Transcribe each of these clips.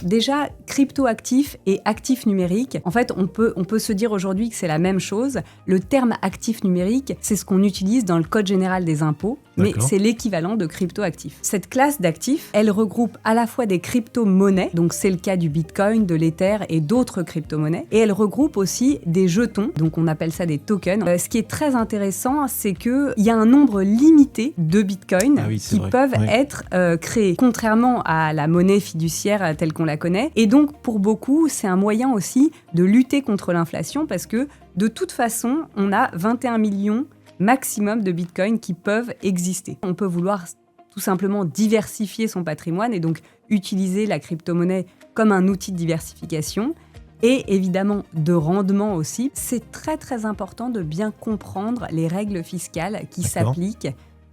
déjà, crypto-actifs et actifs numériques, en fait, on peut se dire aujourd'hui que c'est la même chose. Le terme actif numérique, c'est ce qu'on utilise dans le Code général des impôts, mais c'est l'équivalent de crypto-actifs. Cette classe d'actifs, elle regroupe à la fois des crypto-monnaies, donc c'est le cas du Bitcoin, de l'Ether et d'autres crypto-monnaies, et elle regroupe aussi des jetons, donc on appelle ça des tokens. Ce qui est très intéressant, c'est qu'il y a un nombre limité de Bitcoin qui peuvent être créés, contrairement à la monnaie fiduciaire telle qu'on la connaît. Et donc, pour beaucoup, c'est un moyen aussi de lutter contre l'inflation parce que, de toute façon, on a 21 millions maximum de Bitcoin qui peuvent exister. On peut vouloir tout simplement diversifier son patrimoine et donc utiliser la crypto-monnaie comme un outil de diversification et évidemment de rendement aussi. C'est très très important de bien comprendre les règles fiscales qui s'appliquent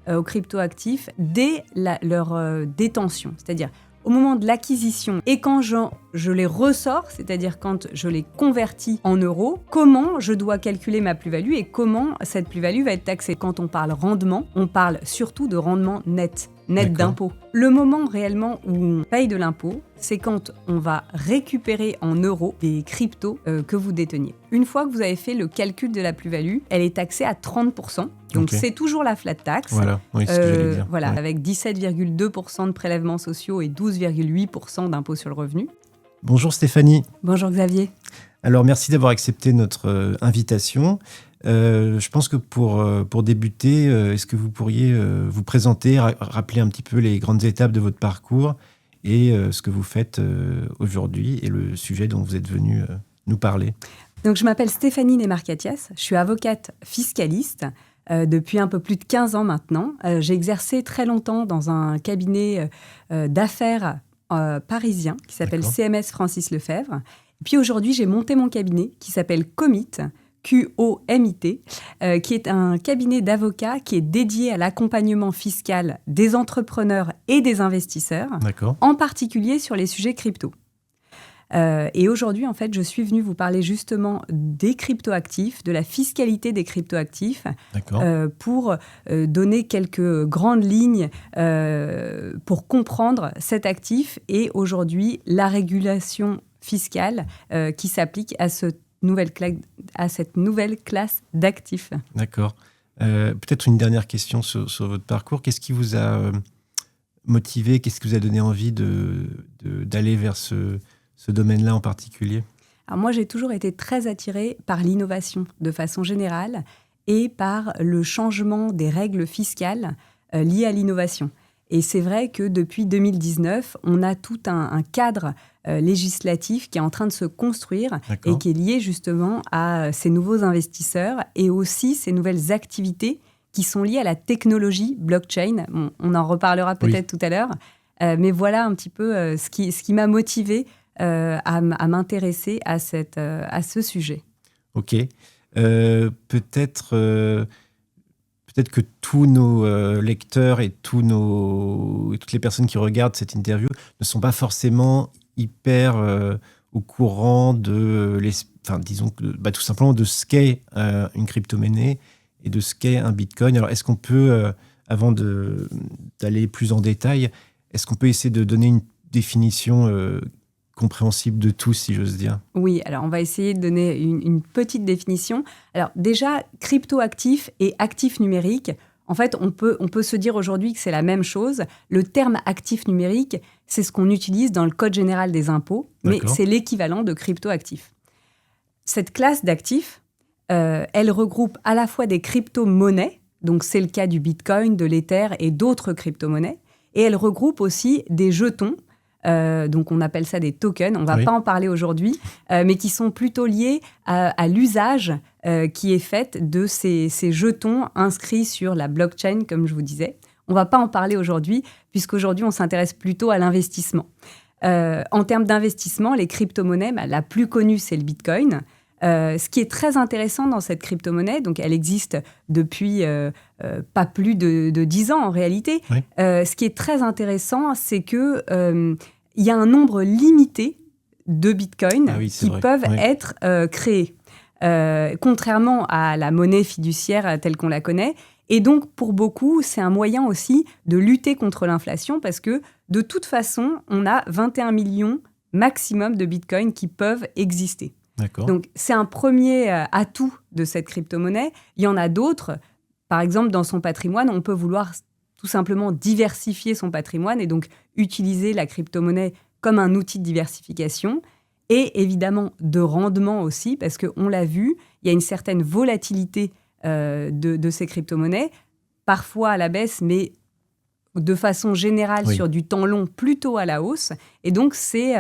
aux crypto-actifs dès leur détention, c'est-à-dire au moment de l'acquisition et quand je les ressors, c'est-à-dire quand je les convertis en euros, comment je dois calculer ma plus-value et comment cette plus-value va être taxée. Quand on parle rendement, on parle surtout de rendement net d'impôt. Le moment réellement où on paye de l'impôt, c'est quand on va récupérer en euros des cryptos que vous déteniez. Une fois que vous avez fait le calcul de la plus-value, elle est taxée à 30%. Donc c'est toujours la flat tax. Voilà, oui, c'est ce que j'allais dire. Voilà, avec 17,2% de prélèvements sociaux et 12,8% d'impôt sur le revenu. Bonjour Stéphanie. Bonjour Xavier. Alors merci d'avoir accepté notre invitation. Je pense que pour débuter, est-ce que vous pourriez vous présenter, rappeler un petit peu les grandes étapes de votre parcours et ce que vous faites aujourd'hui et le sujet dont vous êtes venu nous parler. Donc je m'appelle Stéphanie Nemarkatias, je suis avocate fiscaliste depuis un peu plus de 15 ans maintenant. J'ai exercé très longtemps dans un cabinet d'affaires parisien qui s'appelle CMS Francis Lefebvre. Et puis aujourd'hui, j'ai monté mon cabinet qui s'appelle Comit, QOMIT, qui est un cabinet d'avocats qui est dédié à l'accompagnement fiscal des entrepreneurs et des investisseurs, en particulier sur les sujets crypto. Et aujourd'hui, en fait, je suis venue vous parler justement des cryptoactifs, de la fiscalité des cryptoactifs, pour donner quelques grandes lignes pour comprendre cet actif et aujourd'hui la régulation fiscale qui s'applique à cette nouvelle classe d'actifs. D'accord. Peut-être une dernière question sur votre parcours. Qu'est-ce qui vous a motivé, qu'est-ce qui vous a donné envie d'aller vers ce domaine-là en particulier? Alors moi, j'ai toujours été très attirée par l'innovation de façon générale et par le changement des règles fiscales liées à l'innovation. Et c'est vrai que depuis 2019, on a tout un cadre législatif qui est en train de se construire et qui est lié justement à ces nouveaux investisseurs et aussi ces nouvelles activités qui sont liées à la technologie blockchain. On en reparlera peut-être tout à l'heure, mais voilà un petit peu ce qui m'a motivée à m'intéresser à ce sujet. Ok. Peut-être que tous nos lecteurs et toutes les personnes qui regardent cette interview ne sont pas forcément hyper au courant disons tout simplement de ce qu'est une crypto-monnaie et de ce qu'est un bitcoin. Alors, est-ce qu'on peut, avant d'aller plus en détail, est-ce qu'on peut essayer de donner une définition compréhensible de tous, si j'ose dire? Oui, alors on va essayer de donner une petite définition. Alors déjà, crypto-actifs et actifs numériques, en fait, on peut se dire aujourd'hui que c'est la même chose. Le terme actif numérique, c'est ce qu'on utilise dans le Code général des impôts, mais c'est l'équivalent de crypto-actifs. Cette classe d'actifs, elle regroupe à la fois des crypto-monnaies, donc c'est le cas du Bitcoin, de l'Ether et d'autres crypto-monnaies, et elle regroupe aussi des jetons, donc on appelle ça des tokens, on ne va pas en parler aujourd'hui, mais qui sont plutôt liés à l'usage qui est fait de ces jetons inscrits sur la blockchain, comme je vous disais. On ne va pas en parler aujourd'hui, puisqu'aujourd'hui on s'intéresse plutôt à l'investissement. En termes d'investissement, les crypto-monnaies, la plus connue, c'est le Bitcoin. Ce qui est très intéressant dans cette crypto-monnaie, donc elle existe depuis pas plus de 10 ans en réalité. Ce qui est très intéressant, c'est qu'il y a un nombre limité de bitcoins qui peuvent être créés, contrairement à la monnaie fiduciaire telle qu'on la connaît. Et donc, pour beaucoup, c'est un moyen aussi de lutter contre l'inflation parce que, de toute façon, on a 21 millions maximum de bitcoins qui peuvent exister. D'accord. Donc, c'est un premier atout de cette crypto-monnaie. Il y en a d'autres. Par exemple, dans son patrimoine, on peut vouloir tout simplement diversifier son patrimoine et donc utiliser la crypto-monnaie comme un outil de diversification et évidemment de rendement aussi, parce qu'on l'a vu, il y a une certaine volatilité de ces crypto-monnaies, parfois à la baisse, mais de façon générale sur du temps long, plutôt à la hausse. Et donc, c'est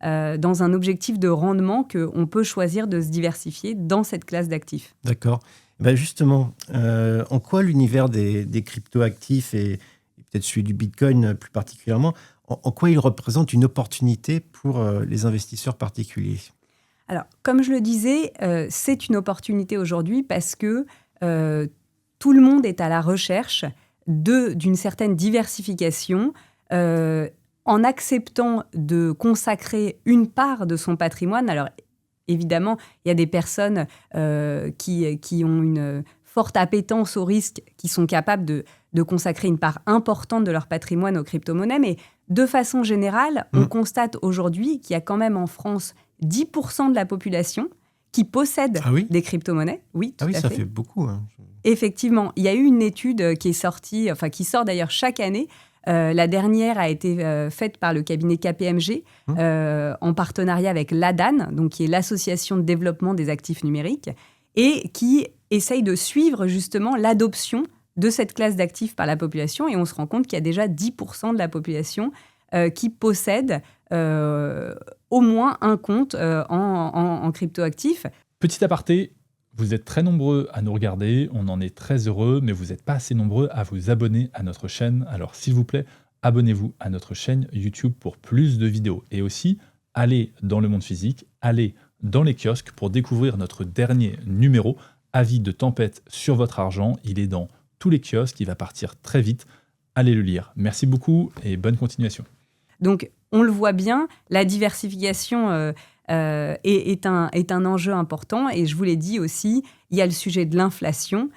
dans un objectif de rendement qu'on peut choisir de se diversifier dans cette classe d'actifs. D'accord. Ben justement, en quoi l'univers des crypto-actifs et peut-être celui du Bitcoin plus particulièrement, en quoi il représente une opportunité pour les investisseurs particuliers ? Alors, comme je le disais, c'est une opportunité aujourd'hui parce que tout le monde est à la recherche d'une certaine diversification en acceptant de consacrer une part de son patrimoine. Alors, évidemment, il y a des personnes qui ont une forte appétence au risque, qui sont capables de consacrer une part importante de leur patrimoine aux crypto-monnaies. Mais de façon générale, on constate aujourd'hui qu'il y a quand même en France 10% de la population qui possède des crypto-monnaies. Oui, tout à fait. Ça fait beaucoup. Hein. Effectivement, il y a eu une étude qui est sortie, qui sort d'ailleurs chaque année. La dernière a été faite par le cabinet KPMG en partenariat avec l'ADAN, donc qui est l'Association de développement des actifs numériques, et qui essaye de suivre justement l'adoption de cette classe d'actifs par la population. Et on se rend compte qu'il y a déjà 10% de la population qui possède au moins un compte en cryptoactifs. Petit aparté, vous êtes très nombreux à nous regarder, on en est très heureux, mais vous n'êtes pas assez nombreux à vous abonner à notre chaîne. Alors s'il vous plaît, abonnez-vous à notre chaîne YouTube pour plus de vidéos. Et aussi, allez dans le monde physique, allez dans les kiosques pour découvrir notre dernier numéro, Avis de tempête sur votre argent. Il est dans tous les kiosques, il va partir très vite. Allez le lire. Merci beaucoup et bonne continuation. Donc, on le voit bien, la diversification est un enjeu important. Et je vous l'ai dit aussi, il y a le sujet de l'inflation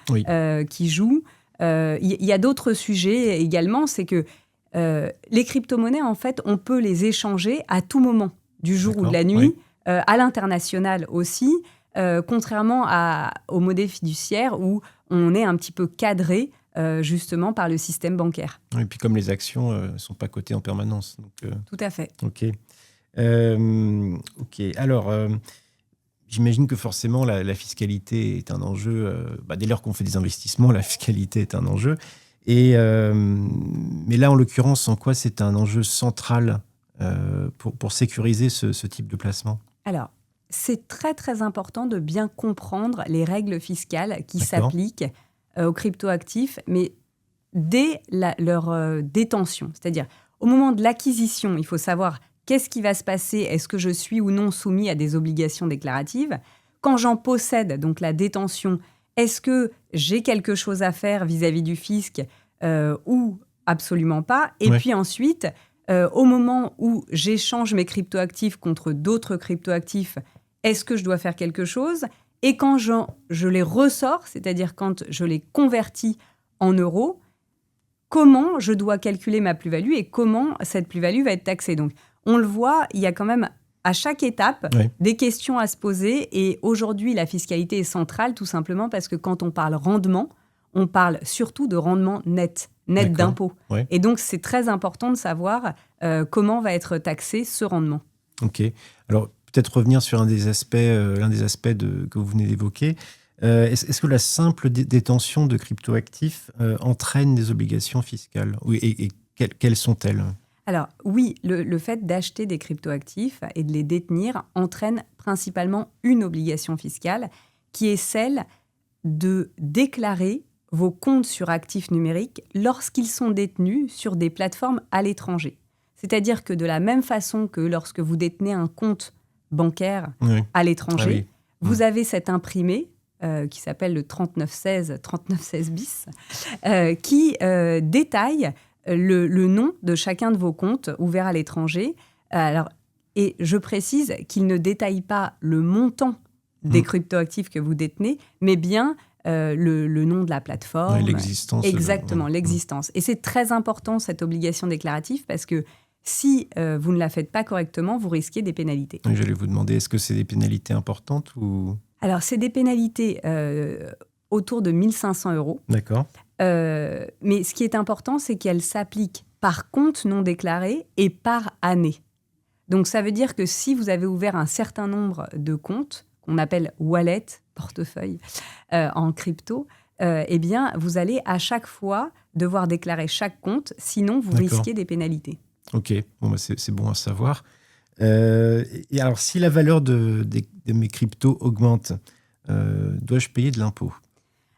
qui joue. Il y a d'autres sujets également, c'est que les crypto-monnaies, en fait, on peut les échanger à tout moment, du jour ou de la nuit, à l'international aussi, contrairement aux monnaies fiduciaires où on est un petit peu cadré justement par le système bancaire. Et puis comme les actions ne sont pas cotées en permanence. Donc, tout à fait. Ok. Alors, j'imagine que forcément la fiscalité est un enjeu. Dès lors qu'on fait des investissements, la fiscalité est un enjeu. Mais là, en l'occurrence, en quoi c'est un enjeu central pour sécuriser ce type de placement ? Alors, c'est très très important de bien comprendre les règles fiscales qui s'appliquent aux cryptoactifs, mais dès leur détention. C'est-à-dire, au moment de l'acquisition, il faut savoir qu'est-ce qui va se passer, est-ce que je suis ou non soumis à des obligations déclaratives. Quand j'en possède, donc la détention, est-ce que j'ai quelque chose à faire vis-à-vis du fisc ou absolument pas. Et puis ensuite, au moment où j'échange mes cryptoactifs contre d'autres cryptoactifs, est-ce que je dois faire quelque chose ? Et quand je les ressors, c'est-à-dire quand je les convertis en euros, comment je dois calculer ma plus-value et comment cette plus-value va être taxée ? Donc, on le voit, il y a quand même à chaque étape des questions à se poser. Et aujourd'hui, la fiscalité est centrale tout simplement parce que quand on parle rendement, on parle surtout de rendement net d'impôt. Et donc, c'est très important de savoir comment va être taxé ce rendement. Ok. Alors, peut-être revenir sur l'un des aspects que vous venez d'évoquer. Est-ce que la simple détention de cryptoactifs entraîne des obligations fiscales ? Et quelles sont-elles ? Alors oui, le fait d'acheter des cryptoactifs et de les détenir entraîne principalement une obligation fiscale qui est celle de déclarer vos comptes sur actifs numériques lorsqu'ils sont détenus sur des plateformes à l'étranger. C'est-à-dire que de la même façon que lorsque vous détenez un compte bancaire à l'étranger, vous avez cet imprimé qui s'appelle le 3916 bis, qui détaille le nom de chacun de vos comptes ouverts à l'étranger. Et je précise qu'il ne détaille pas le montant des cryptoactifs que vous détenez, mais bien le nom de la plateforme. L'existence. Exactement, l'existence. Et c'est très important, cette obligation déclarative, parce que Si vous ne la faites pas correctement, vous risquez des pénalités. Oui, j'allais vous demander, est-ce que c'est des pénalités importantes ou... Alors, c'est des pénalités autour de 1 500 €. D'accord. Mais ce qui est important, c'est qu'elles s'appliquent par compte non déclaré et par année. Donc, ça veut dire que si vous avez ouvert un certain nombre de comptes, qu'on appelle wallet, portefeuille, en crypto, eh bien, vous allez à chaque fois devoir déclarer chaque compte, sinon vous risquez des pénalités. Ok, bon, bah c'est bon à savoir. Et alors, si la valeur de mes cryptos augmente, dois-je payer de l'impôt ?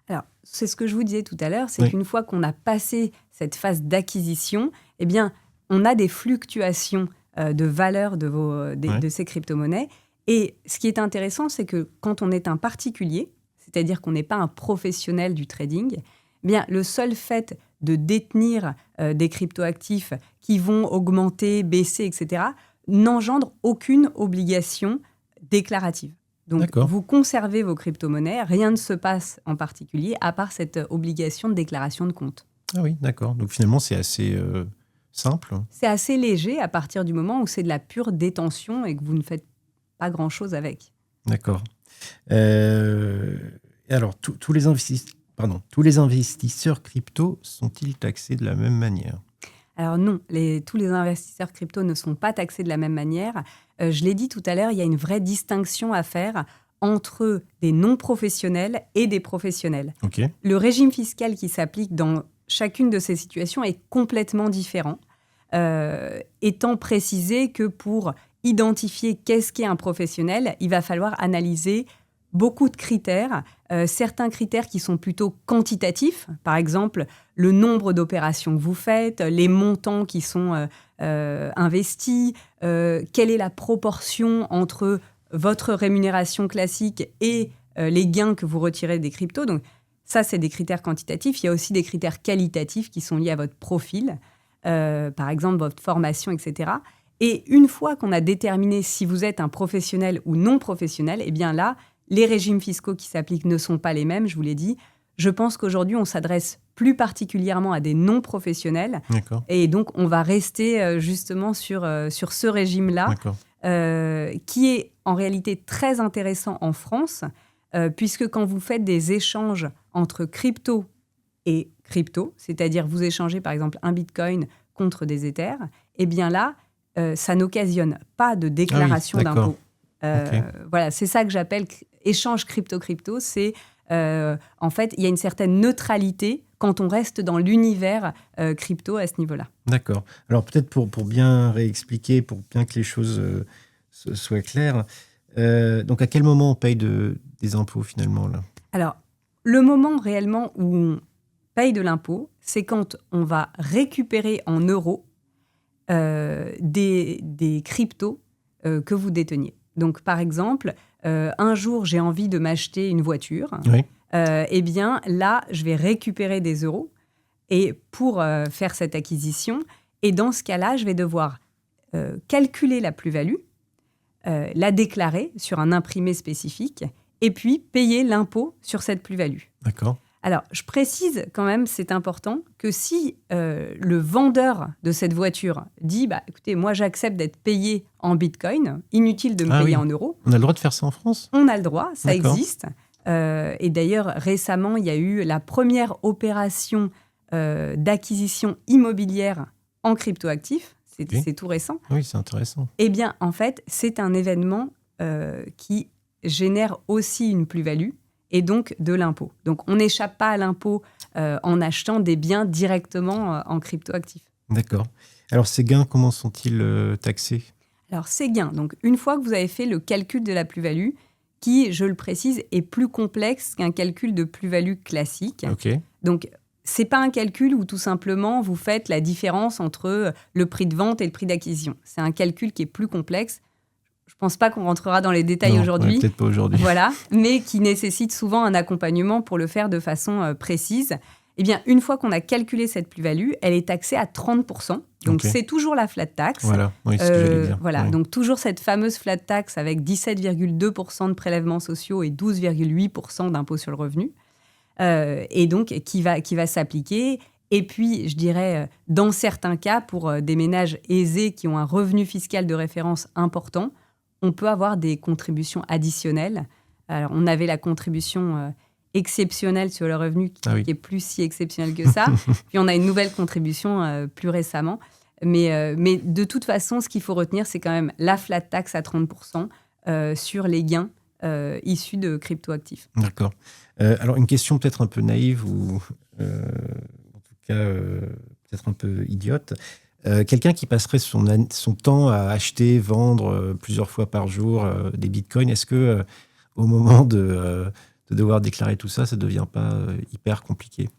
Alors, c'est ce que je vous disais tout à l'heure, c'est qu'une fois qu'on a passé cette phase d'acquisition, eh bien, on a des fluctuations de valeur de ces crypto-monnaies. Et ce qui est intéressant, c'est que quand on est un particulier, c'est-à-dire qu'on n'est pas un professionnel du trading, eh bien, le seul fait de détenir des cryptoactifs qui vont augmenter, baisser, etc., n'engendre aucune obligation déclarative. Donc, vous conservez vos crypto-monnaies, rien ne se passe en particulier, à part cette obligation de déclaration de compte. Ah oui, d'accord. Donc finalement, c'est assez simple. C'est assez léger à partir du moment où c'est de la pure détention et que vous ne faites pas grand-chose avec. D'accord. Et alors, tous les investisseurs crypto sont-ils taxés de la même manière ? Alors non, tous les investisseurs crypto ne sont pas taxés de la même manière. Je l'ai dit tout à l'heure, il y a une vraie distinction à faire entre des non-professionnels et des professionnels. Okay. Le régime fiscal qui s'applique dans chacune de ces situations est complètement différent, étant précisé que pour identifier qu'est-ce qu'est un professionnel, il va falloir analyser beaucoup de critères, certains critères qui sont plutôt quantitatifs, par exemple le nombre d'opérations que vous faites, les montants qui sont investis, quelle est la proportion entre votre rémunération classique et les gains que vous retirez des cryptos. Donc ça, c'est des critères quantitatifs. Il y a aussi des critères qualitatifs qui sont liés à votre profil, par exemple votre formation, etc. Et une fois qu'on a déterminé si vous êtes un professionnel ou non professionnel, eh bien là, les régimes fiscaux qui s'appliquent ne sont pas les mêmes, je vous l'ai dit. Je pense qu'aujourd'hui, on s'adresse plus particulièrement à des non-professionnels. D'accord. Et donc, on va rester justement sur ce régime-là, qui est en réalité très intéressant en France, puisque quand vous faites des échanges entre crypto et crypto, c'est-à-dire vous échangez par exemple un bitcoin contre des Ethers, eh bien là, ça n'occasionne pas de déclaration d'impôt. Voilà, c'est ça que j'appelle échange crypto-crypto. C'est en fait, il y a une certaine neutralité quand on reste dans l'univers crypto à ce niveau-là. D'accord. Alors peut-être pour bien réexpliquer, pour bien que les choses soient claires, donc à quel moment on paye des impôts finalement là ? Alors, le moment réellement où on paye de l'impôt, c'est quand on va récupérer en euros des cryptos que vous déteniez. Donc, par exemple, un jour, j'ai envie de m'acheter une voiture. Oui. Eh bien, là, je vais récupérer des euros et pour faire cette acquisition. Et dans ce cas-là, je vais devoir calculer la plus-value, la déclarer sur un imprimé spécifique et puis payer l'impôt sur cette plus-value. D'accord. Alors, je précise quand même, c'est important, que si le vendeur de cette voiture dit « écoutez, moi j'accepte d'être payé en bitcoin, inutile de me payer en euros ». On a le droit de faire ça en France ? On a le droit, ça existe. Et d'ailleurs, récemment, il y a eu la première opération d'acquisition immobilière en cryptoactifs. C'est tout récent. Oui, c'est intéressant. Eh bien, en fait, c'est un événement qui génère aussi une plus-value et donc de l'impôt. Donc, on n'échappe pas à l'impôt en achetant des biens directement en cryptoactifs. D'accord. Alors, ces gains, comment sont-ils taxés ? Alors, ces gains, donc une fois que vous avez fait le calcul de la plus-value, qui, je le précise, est plus complexe qu'un calcul de plus-value classique. Okay. Donc, ce n'est pas un calcul où tout simplement vous faites la différence entre le prix de vente et le prix d'acquisition. C'est un calcul qui est plus complexe. Je ne pense pas qu'on rentrera dans les détails aujourd'hui. Peut-être pas aujourd'hui. Voilà, mais qui nécessite souvent un accompagnement pour le faire de façon précise. Eh bien, une fois qu'on a calculé cette plus-value, elle est taxée à 30%. Donc, c'est toujours la flat tax. Voilà, oui, c'est ce que j'allais dire. Voilà, donc toujours cette fameuse flat tax avec 17,2% de prélèvements sociaux et 12,8% d'impôt sur le revenu. Et donc, qui va s'appliquer. Et puis, je dirais, dans certains cas, pour des ménages aisés qui ont un revenu fiscal de référence important, on peut avoir des contributions additionnelles. Alors, on avait la contribution exceptionnelle sur le revenu qui est plus si exceptionnelle que ça. Puis, on a une nouvelle contribution plus récemment. Mais de toute façon, ce qu'il faut retenir, c'est quand même la flat tax à 30% sur les gains issus de cryptoactifs. D'accord. Alors, une question peut-être un peu naïve ou en tout cas peut-être un peu idiote. Quelqu'un qui passerait son temps à acheter, vendre plusieurs fois par jour des bitcoins, est-ce que au moment de devoir déclarer tout ça, ça ne devient pas hyper compliqué ?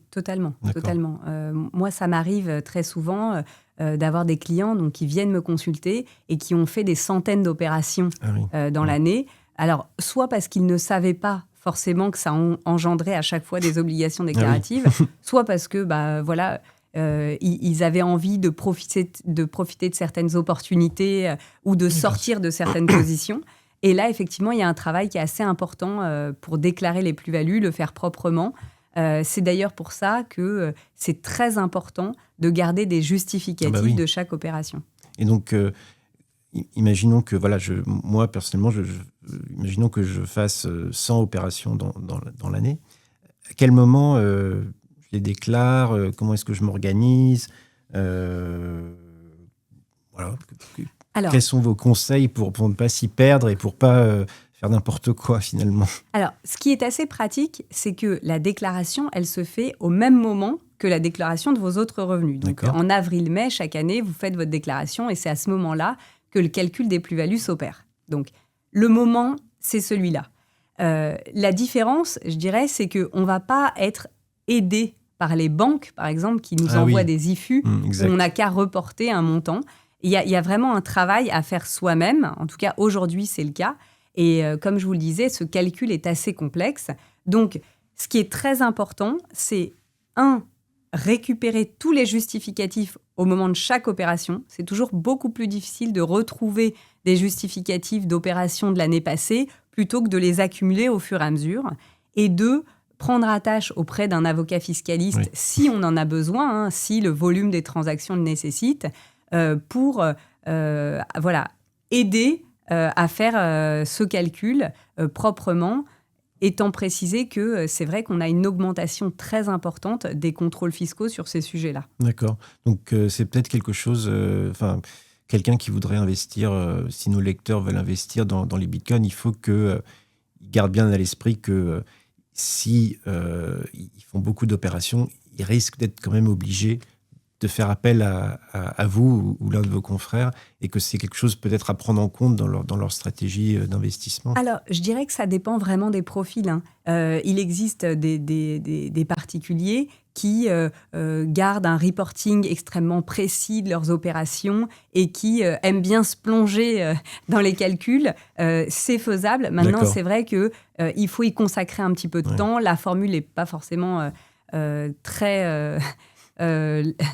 Totalement. Moi, ça m'arrive très souvent d'avoir des clients donc, qui viennent me consulter et qui ont fait des centaines d'opérations dans l'année. Alors, soit parce qu'ils ne savaient pas forcément que ça engendrait à chaque fois des obligations déclaratives, soit parce que ils avaient envie de profiter de certaines opportunités ou de sortir de certaines positions. Et là, effectivement, il y a un travail qui est assez important pour déclarer les plus-values, le faire proprement. C'est d'ailleurs pour ça que c'est très important de garder des justificatifs de chaque opération. Et donc, imaginons que, moi, personnellement, imaginons que je fasse 100 opérations dans l'année. À quel moment je les déclare ? Comment est-ce que je m'organise ? Alors, quels sont vos conseils pour ne pas s'y perdre et pour ne pas faire n'importe quoi, finalement ? Alors, ce qui est assez pratique, c'est que la déclaration, elle se fait au même moment que la déclaration de vos autres revenus. Donc, en avril-mai, chaque année, vous faites votre déclaration et c'est à ce moment-là que le calcul des plus-values s'opère. Donc, le moment, c'est celui-là. La différence, je dirais, c'est qu'on ne va pas être aidé par les banques, par exemple, qui nous envoient des IFU où on n'a qu'à reporter un montant. Il y a vraiment un travail à faire soi-même. En tout cas, aujourd'hui, c'est le cas. Et comme je vous le disais, ce calcul est assez complexe. Donc, ce qui est très important, c'est récupérer tous les justificatifs au moment de chaque opération. C'est toujours beaucoup plus difficile de retrouver des justificatifs d'opérations de l'année passée plutôt que de les accumuler au fur et à mesure. Et 2, prendre attache auprès d'un avocat fiscaliste si on en a besoin, si le volume des transactions le nécessite, pour aider à faire ce calcul proprement, étant précisé que c'est vrai qu'on a une augmentation très importante des contrôles fiscaux sur ces sujets-là. D'accord. Donc, c'est peut-être quelque chose... quelqu'un qui voudrait investir, si nos lecteurs veulent investir dans les bitcoins, il faut qu'ils gardent bien à l'esprit que si ils font beaucoup d'opérations, ils risquent d'être quand même obligés de faire appel à vous ou l'un de vos confrères, et que c'est quelque chose peut-être à prendre en compte dans leur stratégie d'investissement. Alors, je dirais que ça dépend vraiment des profils. Il existe des particuliers qui gardent un reporting extrêmement précis de leurs opérations et qui aiment bien se plonger dans les calculs. C'est faisable. Maintenant, c'est vrai qu'il faut y consacrer un petit peu de temps. La formule n'est pas forcément très...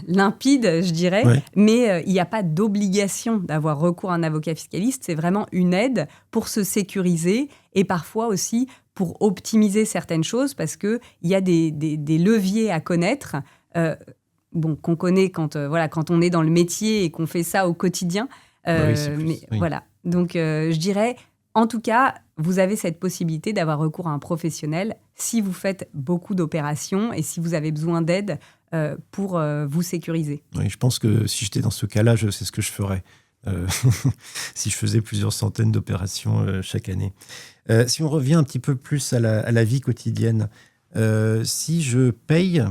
limpide, je dirais, mais il n'y a pas d'obligation d'avoir recours à un avocat fiscaliste. C'est vraiment une aide pour se sécuriser et parfois aussi pour optimiser certaines choses, parce qu'il y a des leviers à connaître, qu'on connaît quand on est dans le métier et qu'on fait ça au quotidien. Voilà. Donc, je dirais, en tout cas, vous avez cette possibilité d'avoir recours à un professionnel si vous faites beaucoup d'opérations et si vous avez besoin d'aide pour vous sécuriser. Oui, je pense que si j'étais dans ce cas-là, je sais ce que je ferais. Si je faisais plusieurs centaines d'opérations chaque année. Si on revient un petit peu plus à la vie quotidienne, si je paye,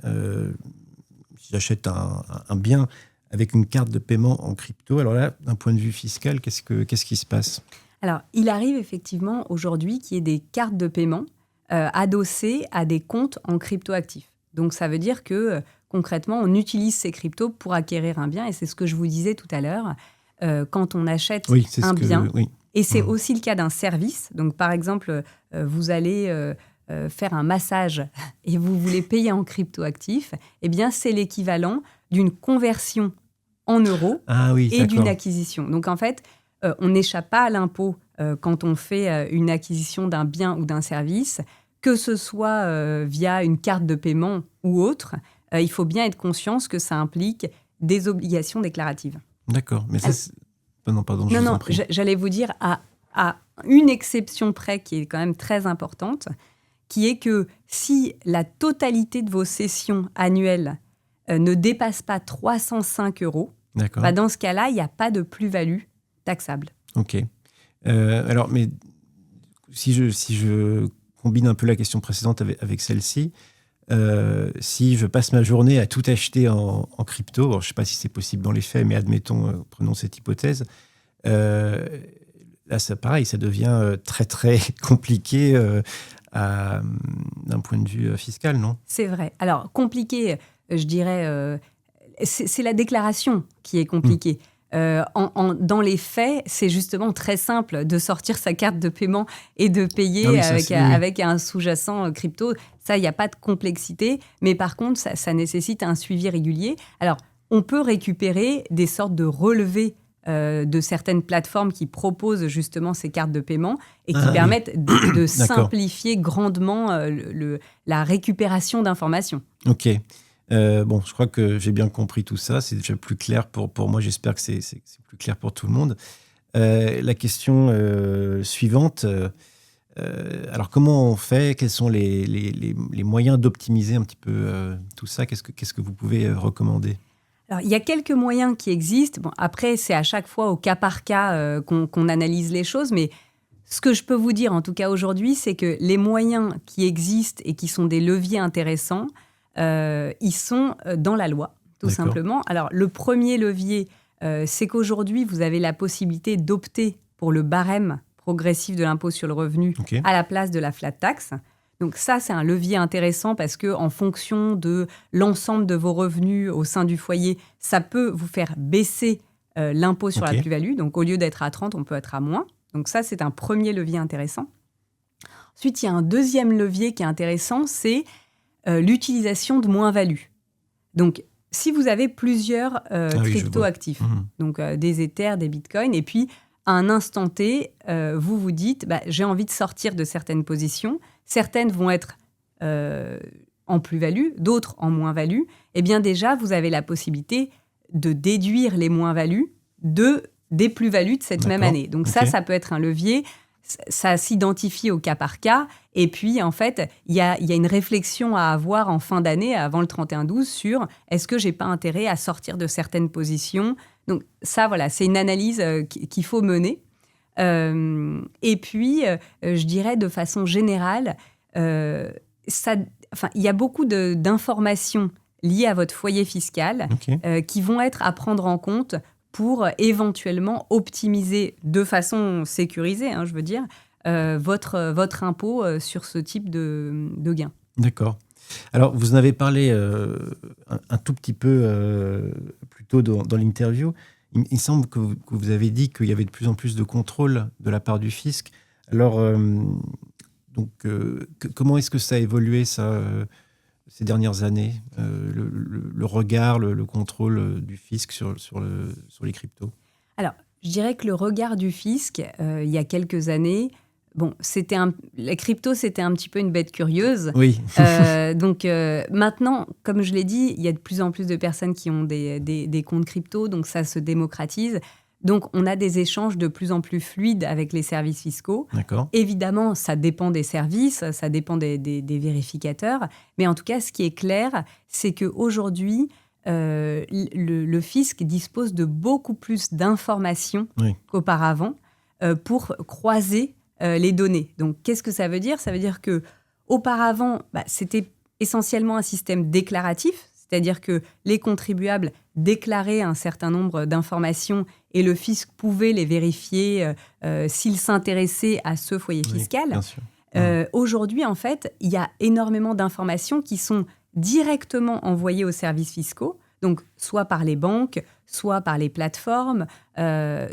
si j'achète un bien avec une carte de paiement en crypto, alors là, d'un point de vue fiscal, qu'est-ce qui se passe ? Alors, il arrive effectivement aujourd'hui qu'il y ait des cartes de paiement adossées à des comptes en cryptoactifs. Donc, ça veut dire que concrètement, on utilise ces cryptos pour acquérir un bien. Et c'est ce que je vous disais tout à l'heure, quand on achète un bien. Et c'est aussi le cas d'un service. Donc, par exemple, vous allez faire un massage et vous voulez payer en cryptoactifs. Eh bien, c'est l'équivalent d'une conversion en euros et d'une acquisition. Donc, en fait, on n'échappe pas à l'impôt quand on fait une acquisition d'un bien ou d'un service, que ce soit via une carte de paiement ou autre. il faut bien être conscient que ça implique des obligations déclaratives. D'accord, mais ça... Non, pardon, je vous en prie. J'allais vous dire à une exception près qui est quand même très importante, qui est que si la totalité de vos sessions annuelles ne dépasse pas 305 €, bah dans ce cas-là, il n'y a pas de plus-value taxable. Ok. Alors, mais si je combine un peu la question précédente avec celle-ci, si je passe ma journée à tout acheter en crypto, alors je ne sais pas si c'est possible dans les faits, mais admettons, prenons cette hypothèse, là, c'est pareil, ça devient très, très compliqué d'un point de vue fiscal, non ? C'est vrai. Alors, compliqué, je dirais, c'est la déclaration qui est compliquée. Dans les faits, c'est justement très simple de sortir sa carte de paiement et de payer avec un sous-jacent crypto. Ça, il n'y a pas de complexité. Mais par contre, ça nécessite un suivi régulier. Alors, on peut récupérer des sortes de relevés de certaines plateformes qui proposent justement ces cartes de paiement et qui permettent de simplifier grandement la récupération d'informations. Ok. Bon, je crois que j'ai bien compris tout ça. C'est déjà plus clair pour moi. J'espère que c'est plus clair pour tout le monde. La question suivante, alors comment on fait ? Quels sont les moyens d'optimiser un petit peu tout ça ? Qu'est-ce que vous pouvez recommander ? Alors, il y a quelques moyens qui existent. Bon, après, c'est à chaque fois au cas par cas qu'on analyse les choses. Mais ce que je peux vous dire, en tout cas aujourd'hui, c'est que les moyens qui existent et qui sont des leviers intéressants, ils sont dans la loi, tout simplement. Alors, le premier levier, c'est qu'aujourd'hui, vous avez la possibilité d'opter pour le barème progressif de l'impôt sur le revenu à la place de la flat tax. Donc ça, c'est un levier intéressant parce qu'en fonction de l'ensemble de vos revenus au sein du foyer, ça peut vous faire baisser l'impôt sur la plus-value. Donc au lieu d'être à 30, on peut être à moins. Donc ça, c'est un premier levier intéressant. Ensuite, il y a un deuxième levier qui est intéressant, c'est l'utilisation de moins-value. Donc, si vous avez plusieurs crypto-actifs, donc des Ethers, des Bitcoins, et puis à un instant T, vous vous dites j'ai envie de sortir de certaines positions. Certaines vont être en plus-value, d'autres en moins-value. Eh bien déjà, vous avez la possibilité de déduire les moins-values des plus-values de cette même année. Donc ça peut être un levier. Ça s'identifie au cas par cas. Et puis, en fait, il y a une réflexion à avoir en fin d'année, avant le 31-12, sur est-ce que je n'ai pas intérêt à sortir de certaines positions. Donc ça, voilà, c'est une analyse qu'il faut mener. Et puis, je dirais de façon générale, il y a beaucoup d'informations liées à votre foyer fiscal qui vont être à prendre en compte pour éventuellement optimiser de façon sécurisée, je veux dire, votre impôt sur ce type de gain. D'accord. Alors, vous en avez parlé un tout petit peu plus tôt dans l'interview. Il semble que vous avez dit qu'il y avait de plus en plus de contrôle de la part du fisc. Alors, comment est-ce que ça a évolué, ça, ces dernières années, le regard, le contrôle du fisc sur les cryptos? Alors, je dirais que le regard du fisc, il y a quelques années, la crypto, c'était un petit peu une bête curieuse. Oui. Donc maintenant, comme je l'ai dit, il y a de plus en plus de personnes qui ont des comptes crypto, donc ça se démocratise. Donc on a des échanges de plus en plus fluides avec les services fiscaux. D'accord. Évidemment, ça dépend des services, ça dépend des vérificateurs. Mais en tout cas, ce qui est clair, c'est qu'aujourd'hui, le fisc dispose de beaucoup plus d'informations qu'auparavant pour croiser les données. Donc, qu'est-ce que ça veut dire ? Ça veut dire qu'auparavant, c'était essentiellement un système déclaratif, c'est-à-dire que les contribuables déclaraient un certain nombre d'informations et le fisc pouvait les vérifier s'il s'intéressait à ce foyer fiscal. Bien sûr. Aujourd'hui, en fait, il y a énormément d'informations qui sont directement envoyées aux services fiscaux, donc soit par les banques, soit par les plateformes,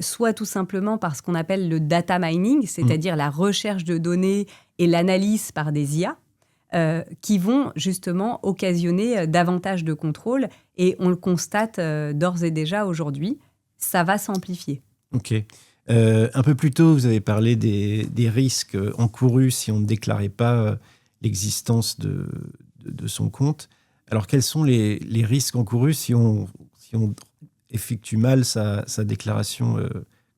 soit tout simplement par ce qu'on appelle le data mining, c'est-à-dire la recherche de données et l'analyse par des IA, qui vont justement occasionner davantage de contrôle. Et on le constate d'ores et déjà aujourd'hui, ça va s'amplifier. Ok. Un peu plus tôt, vous avez parlé des risques encourus si on ne déclarait pas l'existence de son compte. Alors, quels sont les risques encourus si on effectue mal sa déclaration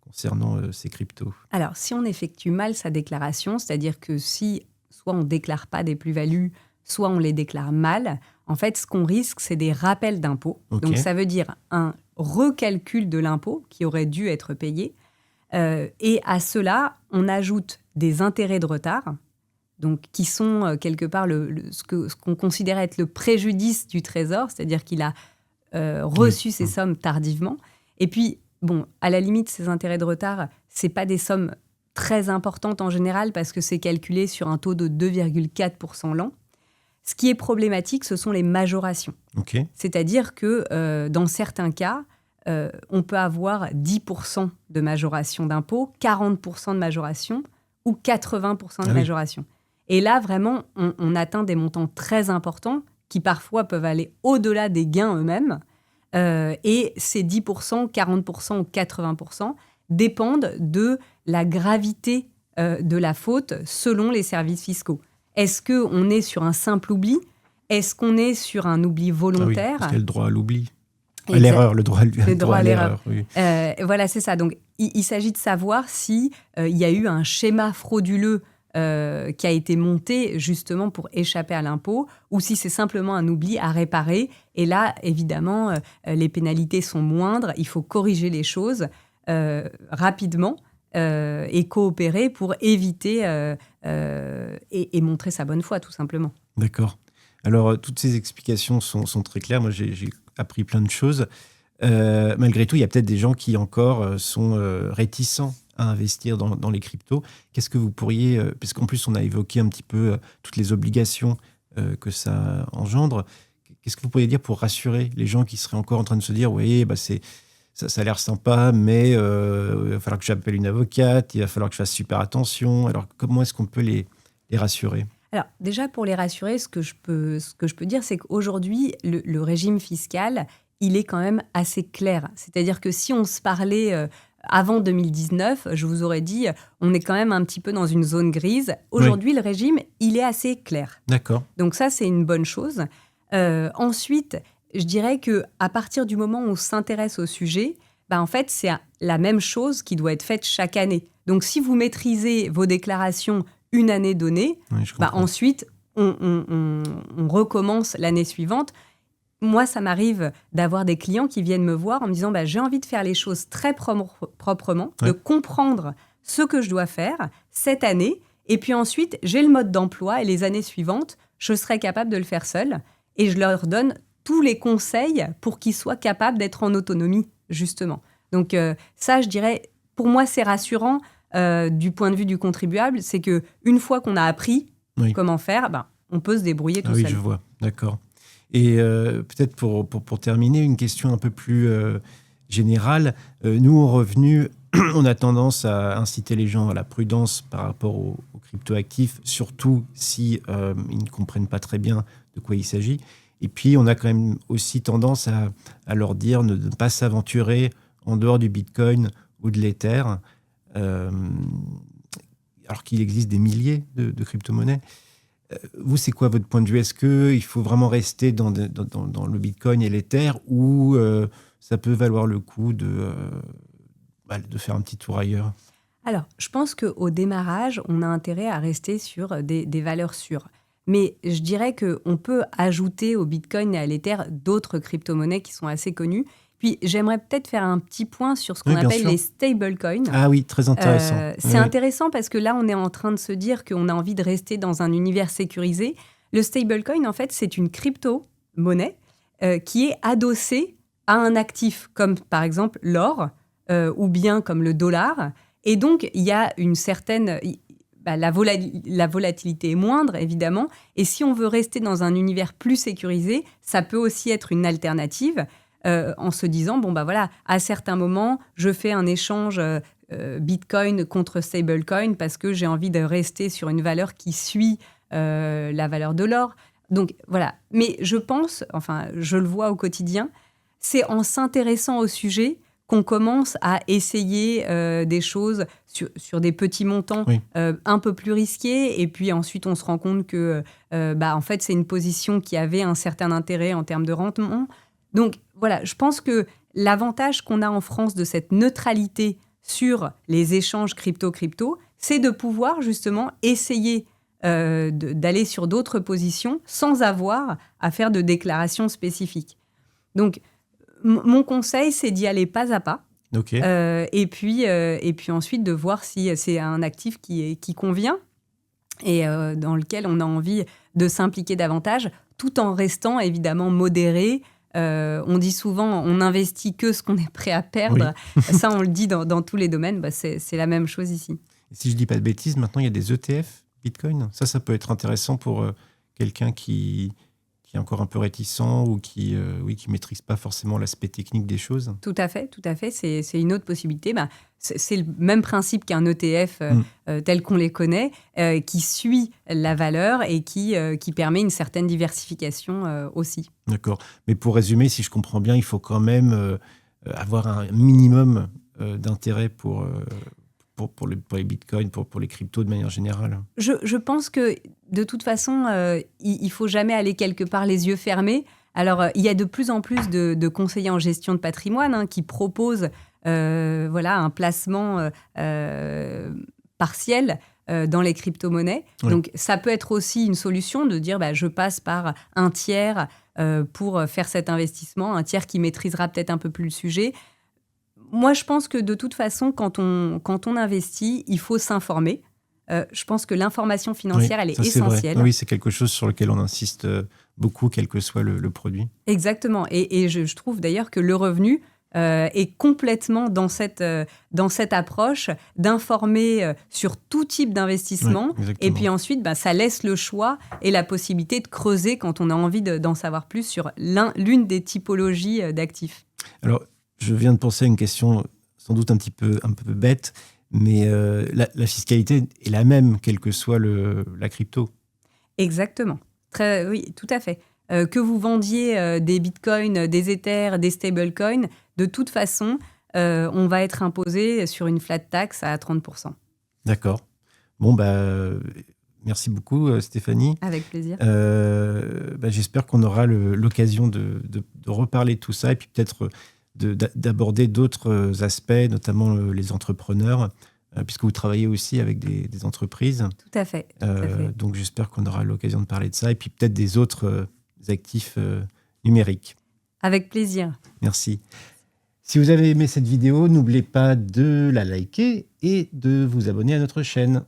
concernant ces cryptos? Alors, si on effectue mal sa déclaration, c'est-à-dire que si soit on ne déclare pas des plus-values, soit on les déclare mal, en fait, ce qu'on risque, c'est des rappels d'impôts. Okay. Donc, ça veut dire un recalcul de l'impôt qui aurait dû être payé. Et à cela, on ajoute des intérêts de retard, donc qui sont quelque part ce qu'on considère être le préjudice du Trésor, c'est-à-dire qu'il a reçu ces sommes tardivement. Et puis, bon, à la limite, ces intérêts de retard, ce n'est pas des sommes très importantes en général parce que c'est calculé sur un taux de 2,4% l'an. Ce qui est problématique, ce sont les majorations. Okay. C'est-à-dire que dans certains cas, on peut avoir 10% de majoration d'impôt, 40% de majoration ou 80% de majoration. Et là, vraiment, on atteint des montants très importants qui parfois peuvent aller au-delà des gains eux-mêmes. Et ces 10%, 40% ou 80% dépendent de la gravité de la faute selon les services fiscaux. Est-ce qu'on est sur un simple oubli? Est-ce qu'on est sur un oubli volontaire? Oui, parce qu'il y a le droit à l'oubli. À l'erreur, le droit à l'erreur. Oui. Voilà, c'est ça. Donc, il s'agit de savoir si y a eu un schéma frauduleux qui a été monté justement pour échapper à l'impôt ou si c'est simplement un oubli à réparer. Et là, évidemment, les pénalités sont moindres. Il faut corriger les choses rapidement et coopérer pour éviter et montrer sa bonne foi, tout simplement. D'accord. Alors, toutes ces explications sont très claires. Moi, j'ai appris plein de choses. Malgré tout, il y a peut-être des gens qui encore sont réticents à investir dans les cryptos. Qu'est-ce que vous pourriez... parce qu'en plus, on a évoqué un petit peu toutes les obligations que ça engendre. Qu'est-ce que vous pourriez dire pour rassurer les gens qui seraient encore en train de se dire « Oui, ça a l'air sympa, mais il va falloir que j'appelle une avocate, il va falloir que je fasse super attention. » Alors, comment est-ce qu'on peut les rassurer ? Alors, déjà, pour les rassurer, ce que je peux dire, c'est qu'aujourd'hui, le régime fiscal, il est quand même assez clair. C'est-à-dire que si on se parlait avant 2019, je vous aurais dit, on est quand même un petit peu dans une zone grise. Aujourd'hui, le régime, il est assez clair. D'accord. Donc ça, c'est une bonne chose. Ensuite, je dirais qu'à partir du moment où on s'intéresse au sujet, en fait, c'est la même chose qui doit être faite chaque année. Donc, si vous maîtrisez vos déclarations une année donnée, ensuite, on recommence l'année suivante. Moi, ça m'arrive d'avoir des clients qui viennent me voir en me disant j'ai envie de faire les choses très proprement, de comprendre ce que je dois faire cette année. Et puis ensuite, j'ai le mode d'emploi et les années suivantes, je serai capable de le faire seul. Et je leur donne tous les conseils pour qu'ils soient capables d'être en autonomie, justement. Donc ça, je dirais, pour moi, c'est rassurant du point de vue du contribuable. C'est qu'une fois qu'on a appris comment faire, on peut se débrouiller tout seul. Oui, je vois. D'accord. Et peut-être pour terminer, une question un peu plus générale. Nous, au Revenu, on a tendance à inciter les gens à la prudence par rapport aux cryptoactifs, surtout si ils ne comprennent pas très bien de quoi il s'agit. Et puis, on a quand même aussi tendance à leur dire de ne pas s'aventurer en dehors du Bitcoin ou de l'Ether, alors qu'il existe des milliers de crypto-monnaies. Vous, c'est quoi votre point de vue? Est-ce qu'il faut vraiment rester dans le Bitcoin et l'Ether ou ça peut valoir le coup de faire un petit tour ailleurs? Alors, je pense qu'au démarrage, on a intérêt à rester sur des valeurs sûres. Mais je dirais qu'on peut ajouter au Bitcoin et à l'Ether d'autres crypto-monnaies qui sont assez connues. Puis, j'aimerais peut-être faire un petit point sur ce qu'on appelle les stablecoins. Ah oui, très intéressant. C'est intéressant parce que là, on est en train de se dire qu'on a envie de rester dans un univers sécurisé. Le stablecoin, en fait, c'est une crypto-monnaie qui est adossée à un actif, comme par exemple l'or ou bien comme le dollar. Et donc, il y a une certaine... la volatilité est moindre, évidemment. Et si on veut rester dans un univers plus sécurisé, ça peut aussi être une alternative en se disant, à certains moments, je fais un échange Bitcoin contre stablecoin parce que j'ai envie de rester sur une valeur qui suit la valeur de l'or. Donc, voilà. Mais je pense, je le vois au quotidien, c'est en s'intéressant au sujet qu'on commence à essayer des choses sur des petits montants un peu plus risqués. Et puis ensuite, on se rend compte que en fait, c'est une position qui avait un certain intérêt en termes de rendement. Donc voilà, je pense que l'avantage qu'on a en France de cette neutralité sur les échanges crypto-crypto, c'est de pouvoir justement essayer d'aller sur d'autres positions sans avoir à faire de déclarations spécifiques. Donc, mon conseil, c'est d'y aller pas à pas. Okay. Et puis ensuite, de voir si c'est un actif qui convient et dans lequel on a envie de s'impliquer davantage, tout en restant évidemment modéré. On dit souvent, on n'investit que ce qu'on est prêt à perdre. Oui. Ça, on le dit dans tous les domaines. C'est la même chose ici. Et si je ne dis pas de bêtises, maintenant, il y a des ETF Bitcoin. Ça peut être intéressant pour quelqu'un qui est encore un peu réticent ou qui ne maîtrise pas forcément l'aspect technique des choses. Tout à fait. C'est une autre possibilité. C'est le même principe qu'un ETF tel qu'on les connaît, qui suit la valeur et qui permet une certaine diversification aussi. D'accord. Mais pour résumer, si je comprends bien, il faut quand même avoir un minimum d'intérêt pour les bitcoins, pour les cryptos de manière générale. Je pense que de toute façon, il ne faut jamais aller quelque part les yeux fermés. Alors, il y a de plus en plus de conseillers en gestion de patrimoine qui proposent un placement partiel dans les crypto-monnaies. Oui. Donc, ça peut être aussi une solution de dire je passe par un tiers pour faire cet investissement, un tiers qui maîtrisera peut-être un peu plus le sujet. Moi, je pense que de toute façon, quand on investit, il faut s'informer. Je pense que l'information financière, elle est essentielle. Oui, c'est quelque chose sur lequel on insiste beaucoup, quel que soit le produit. Exactement. Et je trouve d'ailleurs que le revenu est complètement dans cette approche d'informer sur tout type d'investissement. Oui, et puis ensuite, ça laisse le choix et la possibilité de creuser quand on a envie d'en savoir plus sur l'une des typologies d'actifs. Alors, je viens de penser à une question sans doute un peu bête, mais la fiscalité est la même, quelle que soit la crypto. Exactement. Oui, tout à fait. Que vous vendiez des bitcoins, des ethers, des stablecoins, de toute façon, on va être imposé sur une flat tax à 30%. D'accord. Bon, merci beaucoup, Stéphanie. Avec plaisir. J'espère qu'on aura l'occasion de reparler de tout ça et puis peut-être d'aborder d'autres aspects, notamment les entrepreneurs, puisque vous travaillez aussi avec des entreprises. Tout à fait. Donc j'espère qu'on aura l'occasion de parler de ça et puis peut-être des autres actifs numériques. Avec plaisir. Merci. Si vous avez aimé cette vidéo, n'oubliez pas de la liker et de vous abonner à notre chaîne.